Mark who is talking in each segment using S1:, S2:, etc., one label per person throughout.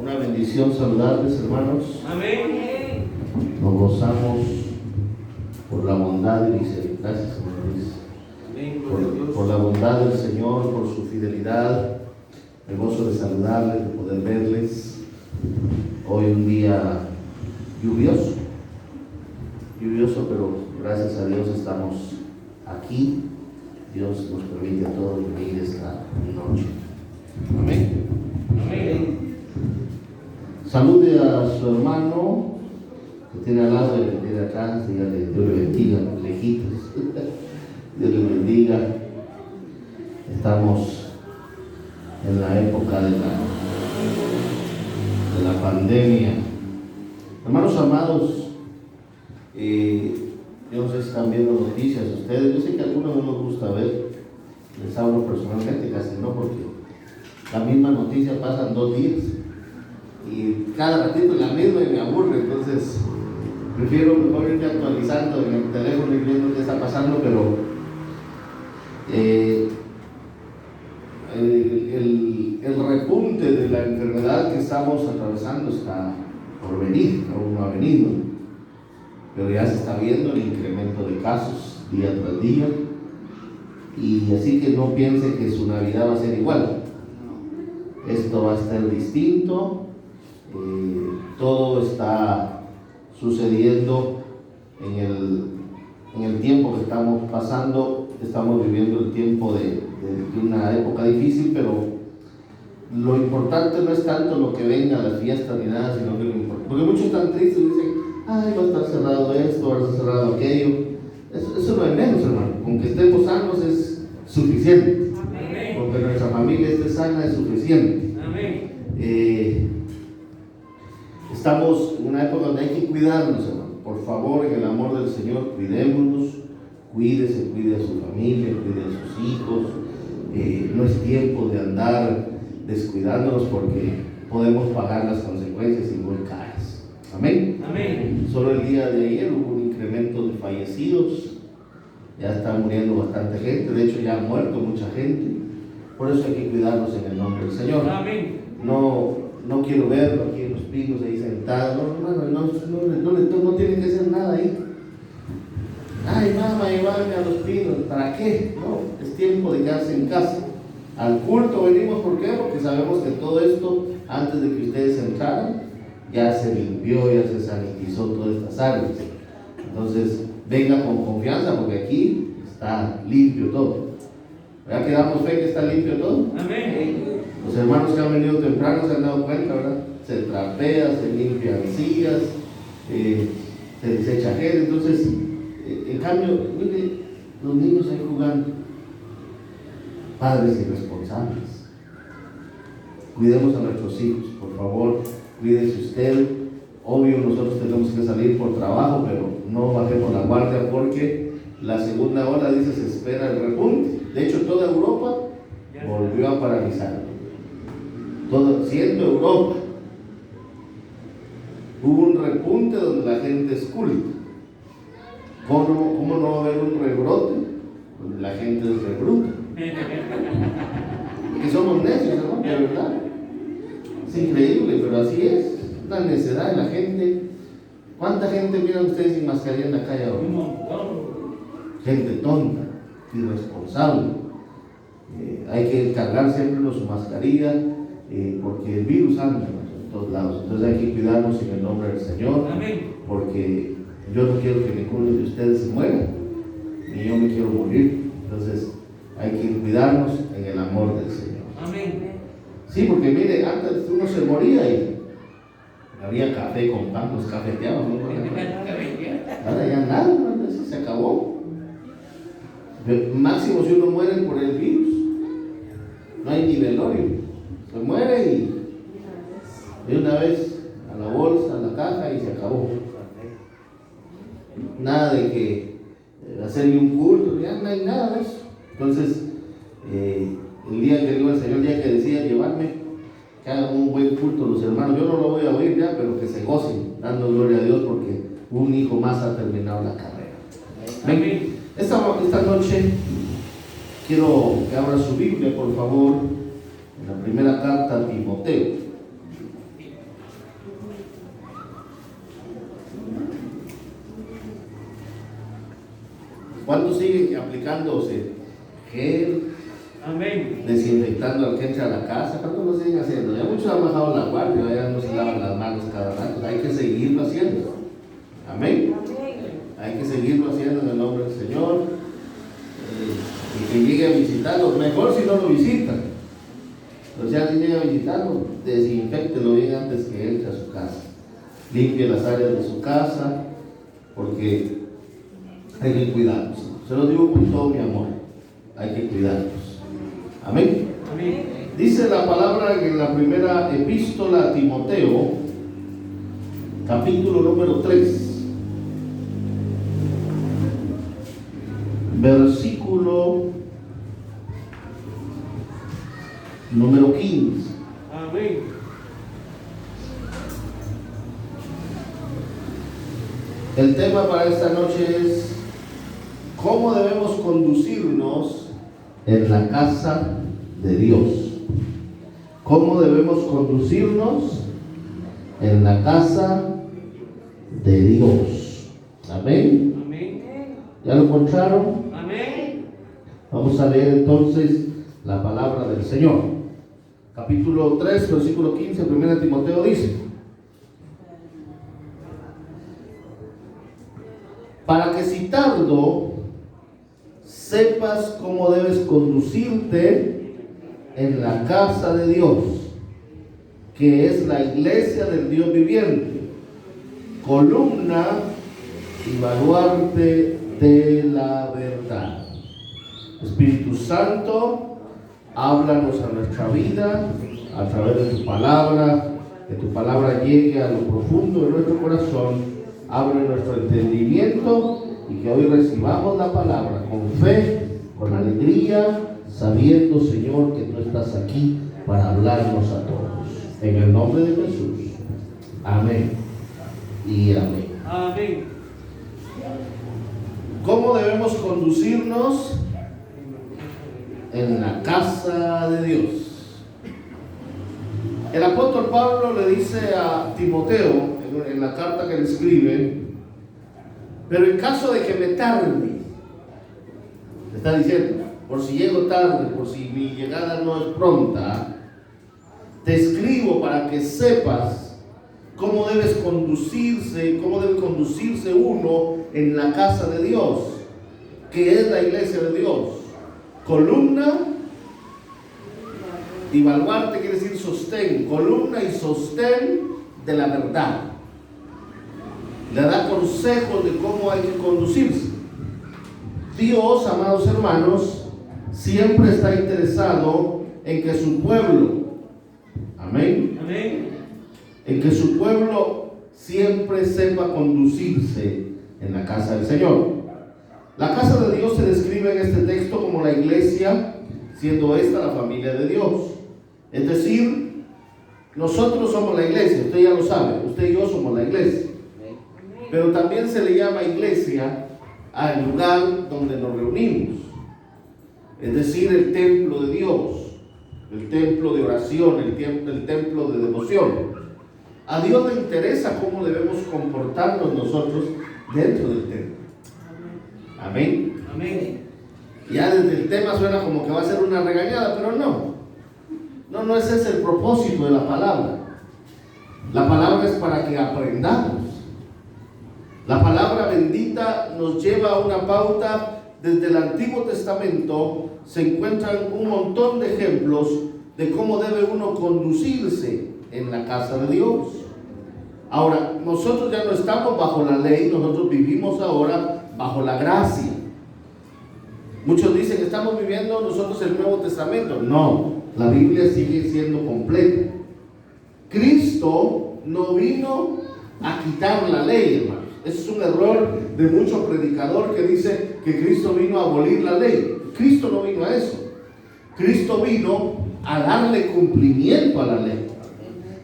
S1: Una bendición saludarles, hermanos.
S2: Amén.
S1: Nos gozamos por la bondad y misericordia. Gracias, Señor Luis. Por la bondad del Señor, por su fidelidad. Me gozo de saludarles, de poder verles. Hoy un día lluvioso, pero gracias a Dios estamos aquí. Dios nos permite a todos venir esta noche. Amén.
S2: Amén.
S1: Salude a su hermano que tiene al lado de acá, dígale, Dios le bendiga, lejitos. Dios le bendiga. Estamos en la época de la pandemia. Hermanos amados, yo no sé si están viendo noticias ustedes. Yo sé que a algunos no nos gusta ver, les hablo personalmente, casi no, porque la misma noticia pasan 2 días y cada ratito la misma y me aburre. Entonces prefiero mejor irme actualizando en el teléfono y viendo qué está pasando, pero el repunte de la enfermedad que estamos atravesando está por venir, aún no ha venido, pero ya se está viendo el incremento de casos día tras día, y así que no piense que su Navidad va a ser igual. Esto va a estar distinto. Todo está sucediendo en el tiempo que estamos pasando. Estamos viviendo el tiempo de una época difícil, pero lo importante no es tanto lo que venga, la fiesta ni nada, sino que lo importante, porque muchos están tristes y dicen, ay, va a estar cerrado esto, va a estar cerrado aquello. Eso no es menos, hermano. Con que estemos sanos es suficiente.
S2: Amén.
S1: Con que nuestra familia esté sana es suficiente.
S2: Amén.
S1: Estamos en una época donde hay que cuidarnos, hermano. Por favor, en el amor del Señor, cuidémonos. Cuídese, cuide a su familia, cuide a sus hijos. No es tiempo de andar descuidándonos, porque podemos pagar las consecuencias y muy caras. Amén.
S2: Amén.
S1: Solo el día de ayer hubo un incremento de fallecidos. Ya está muriendo bastante gente. De hecho, ya ha muerto mucha gente. Por eso hay que cuidarnos en el nombre del Señor.
S2: Amén.
S1: No quiero verlo aquí en los pinos ahí sentado. No tiene que hacer nada ahí. Ay, mamá, llevarme a los pinos. ¿Para qué? No, es tiempo de quedarse en casa. Al culto venimos, ¿por qué? Porque sabemos que todo esto, antes de que ustedes entraran, ya se limpió, ya se sanitizó todas estas áreas. Entonces, venga con confianza, porque aquí está limpio todo. ¿Verdad que damos fe que está limpio todo?
S2: Amén.
S1: Los hermanos que han venido temprano se han dado cuenta, ¿verdad? Se trapea, se limpian sillas, se desecha gel. Entonces, en cambio, mire, los niños ahí jugando. Padres irresponsables. Cuidemos a nuestros hijos, por favor, cuídese usted. Obvio, nosotros tenemos que salir por trabajo, pero no bajemos la guardia, porque la segunda ola, dice, se espera el repunte. De hecho, toda Europa volvió a paralizar. Siendo Europa, hubo un repunte donde la gente es culta. ¿Cómo no va a haber un rebrote donde la gente es rebruta? Que somos necios, ¿no? De verdad. Es increíble, pero así es. La necedad de la gente. ¿Cuánta gente miran ustedes sin mascarilla en la calle ahora?
S2: Un montón.
S1: Gente tonta, irresponsable. Hay que cargar siempre su mascarilla, porque el virus anda en todos lados. Entonces hay que cuidarnos en el nombre del Señor.
S2: Amén.
S1: Porque yo no quiero que ninguno de ustedes se muera, ni yo me quiero morir. Entonces hay que cuidarnos en el amor del Señor.
S2: Amén.
S1: Sí, porque mire, antes uno se moría y había café con pan, los cafeteaban, ¿no? Ahora ya nada, ¿no? Eso se acabó. Máximo si uno muere por el virus, no hay ni velorio. Se muere y de una vez a la bolsa, a la caja y se acabó. Nada de que hacerle un culto, ya no hay nada de eso. Entonces, El día que digo el Señor, el día que decida llevarme, que hagan un buen culto los hermanos. Yo no lo voy a oír ya, pero que se gocen, dando gloria a Dios, porque un hijo más ha terminado la carrera. Amén. Esta noche quiero que abra su Biblia, por favor, en la primera carta a Timoteo. ¿Cuántos siguen aplicándose gel?
S2: Amén.
S1: Desinfectando al que entra a la casa? ¿Cuántos lo siguen haciendo? Ya muchos han bajado la guardia, ya no se lavan las manos cada rato. Hay que seguirlo haciendo. Amén. Hay que seguirlo haciendo en el nombre del Señor. Y que llegue a visitarlo, mejor si no lo visitan. Pero si alguien llega a visitarlo, desinféctelo bien antes que entre a su casa. Limpie las áreas de su casa, porque hay que cuidarlos. Se lo digo con todo mi amor. Hay que cuidarlos. Amén.
S2: Amén.
S1: Dice la palabra en la primera epístola a Timoteo, capítulo número 3, versículo número 15.
S2: Amén.
S1: El tema para esta noche es cómo debemos conducirnos en la casa de Dios. ¿Cómo debemos conducirnos en la casa de Dios? Amén.
S2: Amén.
S1: ¿Ya lo encontraron?
S2: Amén.
S1: Vamos a leer entonces la palabra del Señor. Capítulo 3, versículo 15, 1 Timoteo dice: para que si tardo sepas cómo debes conducirte en la casa de Dios, que es la iglesia del Dios viviente, columna y baluarte de la verdad. Espíritu Santo, háblanos a nuestra vida a través de tu palabra, que tu palabra llegue a lo profundo de nuestro corazón. Abre nuestro entendimiento y que hoy recibamos la palabra con fe, con alegría, sabiendo, Señor, que tú estás aquí para hablarnos a todos. En el nombre de Jesús. Amén y amén.
S2: Amén.
S1: ¿Cómo debemos conducirnos en la casa de Dios? El apóstol Pablo le dice a Timoteo en la carta que le escribe: pero en caso de que me tarde, le está diciendo, por si llego tarde, por si mi llegada no es pronta, te escribo para que sepas cómo debes conducirse, cómo debe conducirse uno en la casa de Dios, que es la iglesia de Dios. Columna y baluarte quiere decir sostén, columna y sostén de la verdad. Le da consejos de cómo hay que conducirse. Dios, amados hermanos, siempre está interesado en que su pueblo, amén,
S2: Amén.
S1: en que su pueblo siempre sepa conducirse en la casa del Señor. La casa de Dios se describe en este texto como la iglesia, siendo esta la familia de Dios. Es decir, nosotros somos la iglesia, usted ya lo sabe, usted y yo somos la iglesia. Pero también se le llama iglesia al lugar donde nos reunimos. Es decir, el templo de Dios, el templo de oración, el templo de devoción. A Dios le interesa cómo debemos comportarnos nosotros dentro del templo. Amén.
S2: Amén.
S1: Ya desde el tema suena como que va a ser una regañada, pero no. No ese es el propósito de la palabra. La palabra es para que aprendamos. La palabra bendita nos lleva a una pauta. Desde el Antiguo Testamento se encuentran un montón de ejemplos de cómo debe uno conducirse en la casa de Dios. Ahora, nosotros ya no estamos bajo la ley, nosotros vivimos ahora bajo la gracia. Muchos dicen que estamos viviendo nosotros el Nuevo Testamento. No, la Biblia sigue siendo completa. Cristo no vino a quitar la ley, hermanos. Ese es un error de mucho predicador que dice que Cristo vino a abolir la ley. Cristo no vino a eso. Cristo vino a darle cumplimiento a la ley.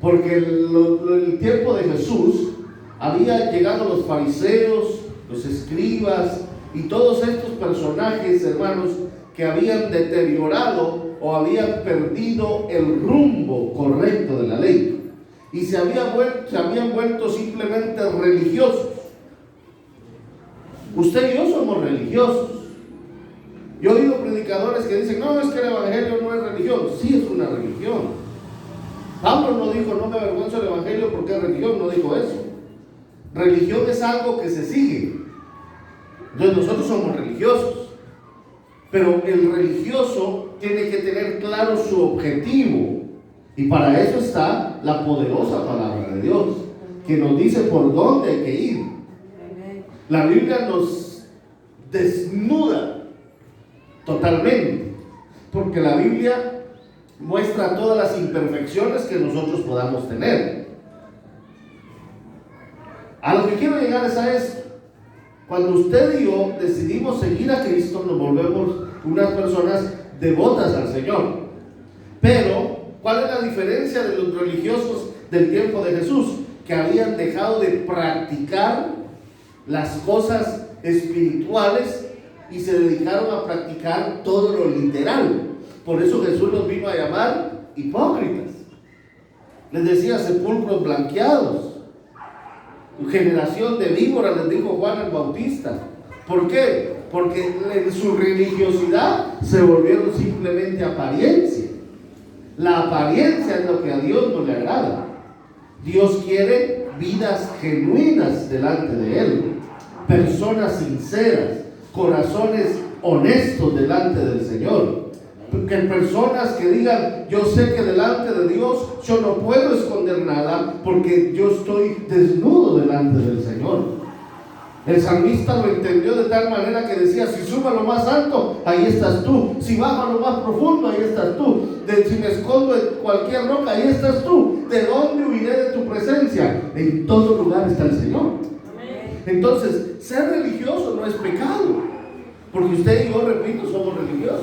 S1: Porque el tiempo de Jesús había llegado los fariseos, los escribas y todos estos personajes, hermanos, que habían deteriorado o habían perdido el rumbo correcto de la ley y se habían vuelto simplemente religiosos. Usted y yo somos religiosos. Yo he oído predicadores que dicen, no, es que el evangelio no es religión. Sí, es una religión. Pablo no dijo, no me avergüenzo del evangelio porque es religión, no dijo eso. Religión es algo que se sigue. Entonces nosotros somos religiosos, pero el religioso tiene que tener claro su objetivo, y para eso está la poderosa palabra de Dios, que nos dice por dónde hay que ir. La Biblia nos desnuda totalmente, porque la Biblia muestra todas las imperfecciones que nosotros podamos tener. A lo que quiero llegar es a esto. Cuando usted y yo decidimos seguir a Cristo, nos volvemos unas personas devotas al Señor. Pero, ¿cuál es la diferencia de los religiosos del tiempo de Jesús? Que habían dejado de practicar las cosas espirituales y se dedicaron a practicar todo lo literal. Por eso Jesús los vino a llamar hipócritas. Les decía sepulcros blanqueados. Generación de víboras, les dijo Juan el Bautista. ¿Por qué? Porque en su religiosidad se volvieron simplemente apariencia. La apariencia es lo que a Dios no le agrada. Dios quiere vidas genuinas delante de Él, personas sinceras, corazones honestos delante del Señor. Que personas que digan, yo sé que delante de Dios yo no puedo esconder nada porque yo estoy desnudo delante del Señor. El salmista lo entendió de tal manera que decía, si subo a lo más alto, ahí estás tú. Si bajo a lo más profundo, ahí estás tú. Si me escondo en cualquier roca, ahí estás tú. ¿De dónde huiré de tu presencia? En todo lugar está el Señor. Entonces, ser religioso no es pecado, porque usted y yo, repito, somos religiosos.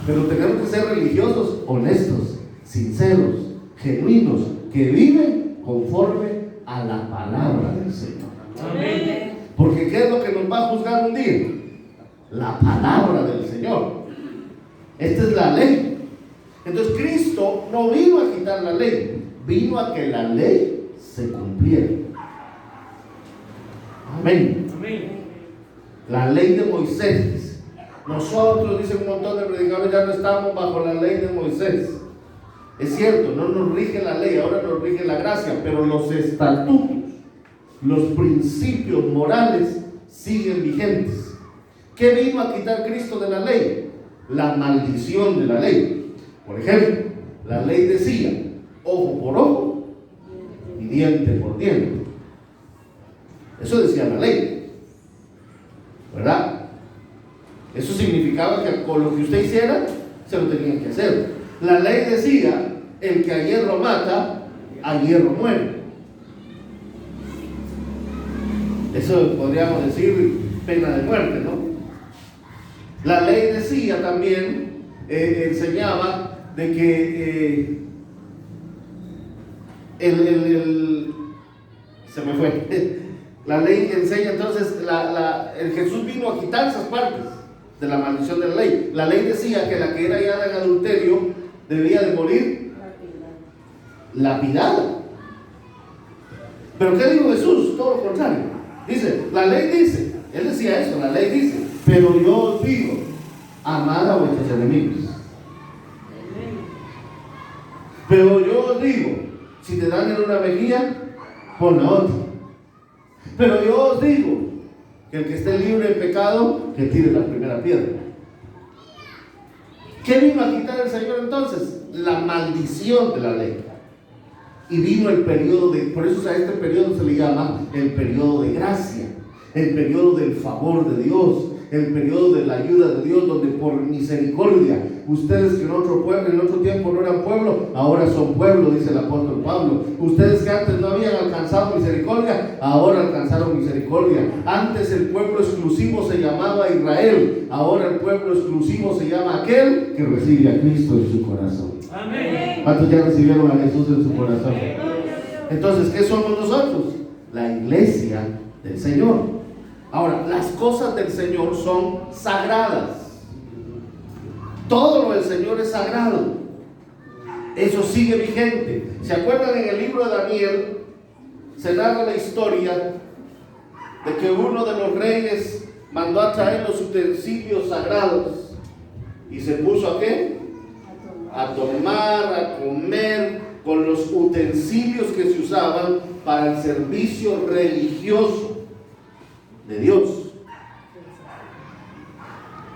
S1: Pero tenemos que ser religiosos honestos, sinceros, genuinos, que viven conforme a la palabra del Señor.
S2: Amén.
S1: Porque ¿qué es lo que nos va a juzgar un día? La palabra del Señor. Esta es la ley. Entonces Cristo no vino a quitar la ley, vino a que la ley se cumpliera. Amén.
S2: Amén.
S1: La ley de Moisés. Nosotros, dicen un montón de predicadores, ya no estamos bajo la ley de Moisés. Es cierto, no nos rige la ley, ahora nos rige la gracia, pero los estatutos, los principios morales siguen vigentes. ¿Qué vino a quitar Cristo de la ley? La maldición de la ley. Por ejemplo, la ley decía, ojo por ojo y diente por diente. Eso decía la ley, ¿verdad? Eso significaba que con lo que usted hiciera, se lo tenían que hacer. La ley decía, el que a hierro mata, a hierro muere. Eso podríamos decir pena de muerte, ¿no? La ley decía también, enseñaba de que se me fue. La ley enseña entonces, el Jesús vino a quitar esas partes de la maldición de la ley. La ley decía que la que era hallada en adulterio debía de morir lapidada. Pero ¿qué dijo Jesús? Todo lo contrario. Dice, la ley dice, él decía eso, la ley dice, pero yo os digo, amad a vuestros enemigos. Pero yo os digo, si te dan en una mejilla, pon la otra. Pero yo os digo, que el que esté libre de pecado, que tire la primera piedra. ¿Qué vino a quitar el Señor entonces? La maldición de la ley. Y vino el periodo por eso a este periodo se le llama el periodo de gracia, el periodo del favor de Dios, el periodo de la ayuda de Dios, donde por misericordia, ustedes que en otro pueblo, en otro tiempo no eran pueblo, ahora son pueblo, dice el apóstol Pablo. Ustedes que antes no habían alcanzado misericordia, ahora alcanzaron misericordia. Antes el pueblo exclusivo se llamaba Israel, ahora el pueblo exclusivo se llama aquel que recibe a Cristo en su corazón.
S2: Amén.
S1: ¿Cuántos ya recibieron a Jesús en su corazón? Entonces, ¿qué somos nosotros? La iglesia del Señor. Ahora, las cosas del Señor son sagradas. Todo lo del Señor es sagrado. Eso sigue vigente. ¿Se acuerdan? En el libro de Daniel se narra la historia de que uno de los reyes mandó a traer los utensilios sagrados y se puso ¿a qué? A tomar, a comer con los utensilios que se usaban para el servicio religioso de Dios.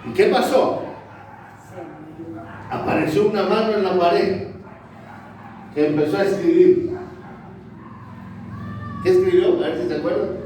S1: ¿Y qué pasó? Apareció una mano en la pared que empezó a escribir. ¿Qué escribió? A ver si se acuerdan.